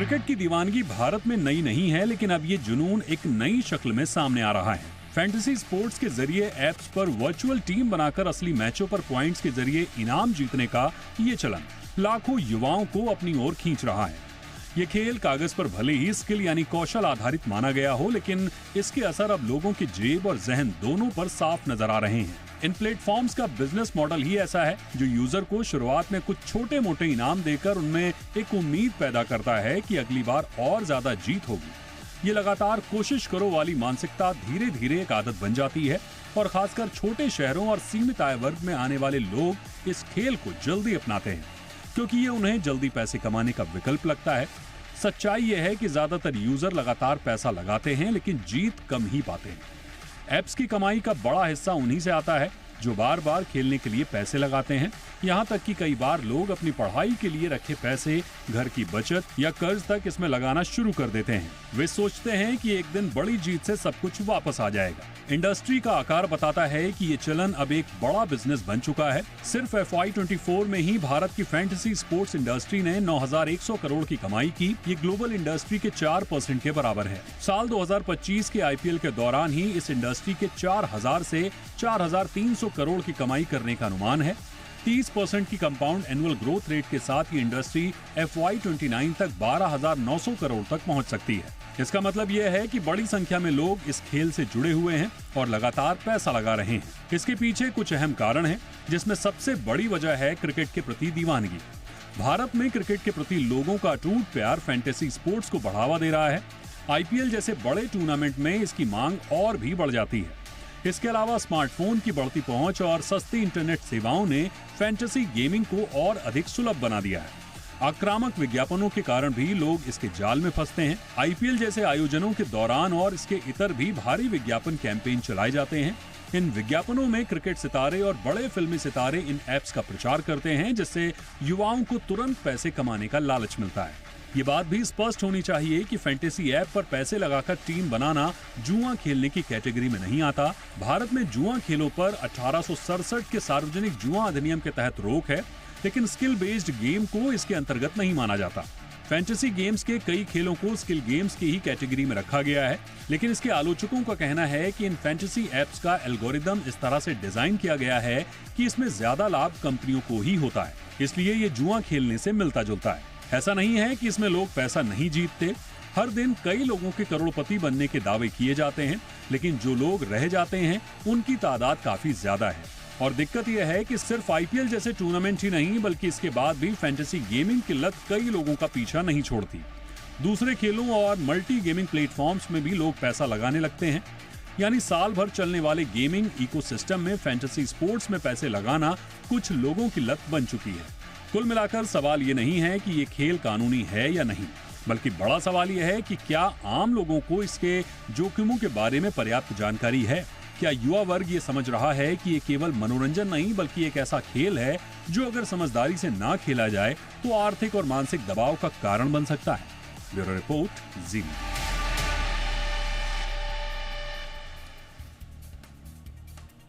Cricket की दीवानगी भारत में नई नहीं है, लेकिन अब ये जुनून एक नई शक्ल में सामने आ रहा है। फैंटेसी स्पोर्ट्स के जरिए ऐप्स पर वर्चुअल टीम बनाकर असली मैचों पर पॉइंट्स के जरिए इनाम जीतने का ये चलन लाखों युवाओं को अपनी ओर खींच रहा है। ये खेल कागज पर भले ही स्किल यानी कौशल आधारित माना गया हो, लेकिन इसके असर अब लोगों की जेब और जहन दोनों पर साफ नजर आ रहे हैं। इन प्लेटफॉर्म्स का बिजनेस मॉडल ही ऐसा है जो यूजर को शुरुआत में कुछ छोटे मोटे इनाम देकर उनमें एक उम्मीद पैदा करता है कि अगली बार और ज्यादा जीत होगी। ये लगातार कोशिश करो वाली मानसिकता धीरे धीरे एक आदत बन जाती है और खासकर छोटे शहरों और सीमित आय वर्ग में आने वाले लोग इस खेल को जल्दी अपनाते हैं क्योंकि ये उन्हें जल्दी पैसे कमाने का विकल्प लगता है। सच्चाई यह है कि ज्यादातर यूजर लगातार पैसा लगाते हैं लेकिन जीत कम ही पाते हैं। ऐप्स की कमाई का बड़ा हिस्सा उन्हीं से आता है जो बार बार खेलने के लिए पैसे लगाते हैं। यहाँ तक कि कई बार लोग अपनी पढ़ाई के लिए रखे पैसे, घर की बचत या कर्ज तक इसमें लगाना शुरू कर देते हैं। वे सोचते हैं कि एक दिन बड़ी जीत से सब कुछ वापस आ जाएगा। इंडस्ट्री का आकार बताता है कि ये चलन अब एक बड़ा बिजनेस बन चुका है। सिर्फ FY24 में ही भारत की फैंटेसी स्पोर्ट्स इंडस्ट्री ने 9,100 करोड़ की कमाई की। ये ग्लोबल इंडस्ट्री के 4% के बराबर है। साल 2025 के IPL के दौरान ही इस इंडस्ट्री के 4,000 से 4,300 करोड़ की कमाई करने का अनुमान है। 30% की कंपाउंड एनुअल ग्रोथ रेट के साथ ये इंडस्ट्री FY29 तक 12,900 करोड़ तक पहुंच सकती है। इसका मतलब यह है कि बड़ी संख्या में लोग इस खेल से जुड़े हुए हैं और लगातार पैसा लगा रहे हैं। इसके पीछे कुछ अहम कारण हैं, जिसमें सबसे बड़ी वजह है क्रिकेट के प्रति दीवानगी। भारत में क्रिकेट के प्रति लोगों का अटूट प्यार फैंटेसी स्पोर्ट्स को बढ़ावा दे रहा है। IPL जैसे बड़े टूर्नामेंट में इसकी मांग और भी बढ़ जाती है। इसके अलावा स्मार्टफोन की बढ़ती पहुंच और सस्ती इंटरनेट सेवाओं ने फैंटेसी गेमिंग को और अधिक सुलभ बना दिया है। आक्रामक विज्ञापनों के कारण भी लोग इसके जाल में फंसते हैं। IPL जैसे आयोजनों के दौरान और इसके इतर भी भारी विज्ञापन कैंपेन चलाए जाते हैं। इन विज्ञापनों में क्रिकेट सितारे और बड़े फिल्मी सितारे इन ऐप्स का प्रचार करते हैं, जिससे युवाओं को तुरंत पैसे कमाने का लालच मिलता है। ये बात भी स्पष्ट होनी चाहिए कि फैंटेसी ऐप पर पैसे लगाकर टीम बनाना जुआ खेलने की कैटेगरी में नहीं आता। भारत में जुआ खेलों पर 1867 के सार्वजनिक जुआ अधिनियम के तहत रोक है, लेकिन स्किल बेस्ड गेम को इसके अंतर्गत नहीं माना जाता। फैंटेसी गेम्स के कई खेलों को स्किल गेम्स की ही कैटेगरी में रखा गया है, लेकिन इसके आलोचकों का कहना है कि इन फैंटेसी ऐप्स का एल्गोरिदम इस तरह से डिजाइन किया गया है कि इसमें ज्यादा लाभ कंपनियों को ही होता है, इसलिए ये जुआ खेलने से मिलता जुलता है। ऐसा नहीं है कि इसमें लोग पैसा नहीं जीतते। हर दिन कई लोगों के करोड़पति बनने के दावे किए जाते हैं, लेकिन जो लोग रह जाते हैं उनकी तादाद काफी ज्यादा है। और दिक्कत यह है कि सिर्फ IPL जैसे टूर्नामेंट ही नहीं, बल्कि इसके बाद भी फैंटेसी गेमिंग की लत कई लोगों का पीछा नहीं छोड़ती। दूसरे खेलों और मल्टी गेमिंग प्लेटफॉर्म्स में भी लोग पैसा लगाने लगते हैं। यानी साल भर चलने वाले गेमिंग इकोसिस्टम में फैंटेसी स्पोर्ट्स में पैसे लगाना कुछ लोगों की लत बन चुकी है। कुल मिलाकर सवाल ये नहीं है कि ये खेल कानूनी है या नहीं, बल्कि बड़ा सवाल यह है कि क्या आम लोगों को इसके जोखिमों के बारे में पर्याप्त जानकारी है। क्या युवा वर्ग ये समझ रहा है कि ये केवल मनोरंजन नहीं, बल्कि एक ऐसा खेल है जो अगर समझदारी से ना खेला जाए तो आर्थिक और मानसिक दबाव का कारण बन सकता है। ब्यूरो रिपोर्ट, जी।